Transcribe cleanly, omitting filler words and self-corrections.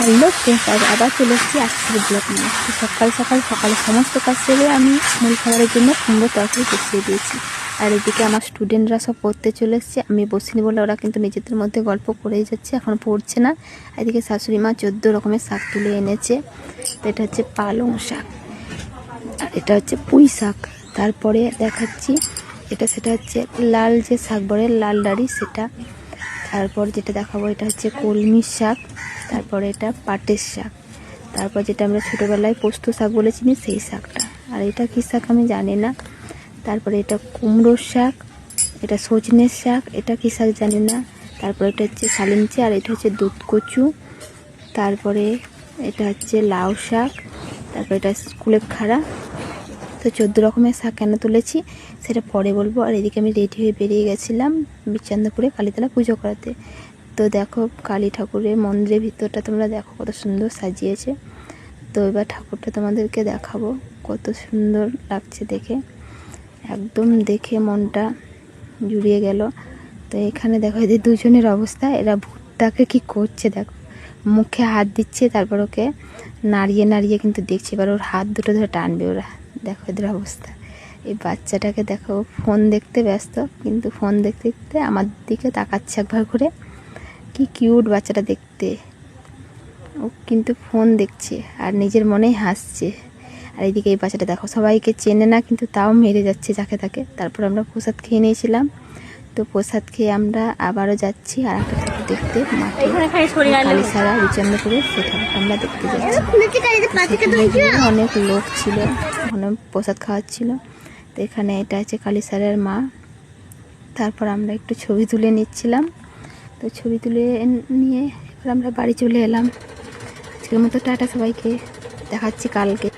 Hello friends, আজ আবার চলে এসেছি আজকের ব্লগ নিয়ে। তো সকাল সকালে সমস্ত কাজ সেরে আমি মূল খাবারের জন্য কুমড়ো তরকারি বসিয়ে দিয়েছি। আর এদিকে আমার স্টুডেন্টরা সব পড়তে চলে এসছে। আমি বসিনি বলে ওরা কিন্তু নিজেদের মধ্যে গল্প করেই যাচ্ছে, এখন পড়ছে না। এদিকে শাশুড়ি মা 14 রকমের শাক তুলে এনেছে। তো এটা হচ্ছে পালং শাক, আর এটা হচ্ছে পুঁই শাক। তারপরে দেখাচ্ছি সেটা হচ্ছে লাল যে শাক বলে, লাল ডাঁড়ি সেটা। তারপর যেটা দেখাবো এটা হচ্ছে কলমি শাক। তারপরে এটা পাটের শাক। তারপর যেটা আমরা ছোটোবেলায় পোস্ত শাক বলেছিনি সেই শাকটা। আর এটা কী শাক আমি জানি না। তারপরে এটা কুমড়োর শাক, এটা সজনের শাক, এটা কী শাক জানি না। তারপরে এটা হচ্ছে শালিঞ্চি, আর এটা হচ্ছে দুধ কচু। তারপরে এটা হচ্ছে লাউ শাক। তারপরে এটা কুলেখাড়া। তো 14 রকমের শাক কেন তুলেছি সেটা পরে বলবো। আর এদিকে আমি রেডি হয়ে বেরিয়ে গেছিলাম বিচান্দপুরে কালীতলা পুজো করাতে। তো দেখো কালী ঠাকুরের মন্দিরের ভিতরটা তোমরা দেখো কত সুন্দর সাজিয়েছে। তো এবার ঠাকুরটা তোমাদেরকে দেখাবো, কত সুন্দর লাগছে দেখে, একদম দেখে মনটা জুড়িয়ে গেল। তো এখানে দেখো এদের দুজনের অবস্থা, এরা ভূতটাকে কি করছে দেখো, মুখে হাত দিচ্ছে, তারপর ওকে নাড়িয়ে কিন্তু দেখছে। এবার ওর হাত দুটো ধরে টানবে ওরা, দেখো এদের অবস্থা। এই বাচ্চাটাকে দেখো ফোন দেখতে ব্যস্ত, কিন্তু ফোন দেখতে দেখতে আমার দিকে তাকাচ্ছে একবার করে। কি কিউট বাচ্চাটা দেখতে, ও কিন্তু ফোন দেখছে আর নিজের মনেই হাসছে। আর এইদিকে এই বাচ্চাটা দেখো সবাইকে চেনে না, কিন্তু তাও মেরে যাচ্ছে যাকে তাকে। তারপর আমরা প্রসাদ খেয়ে নিয়েছিলাম। তো প্রসাদ খেয়ে আমরা আবারও যাচ্ছি আর একটা ঠাকুর দেখতে, মাঠে কালীসারা বিচন্দ্রপুরে, সেই ঠাকুরটা আমরা দেখতে যাচ্ছি। অনেক লোক ছিল, ওখানে প্রসাদ খাওয়াচ্ছিল। তো এখানে এটা হচ্ছে কালীসারের মা। তারপর আমরা একটু ছবি তুলে নিচ্ছিলাম। তো ছবি তুলে নিয়ে এবার আমরা বাড়ি চলে এলাম। আজকের মতো টাটা সবাইকে, দেখাচ্ছি কালকে।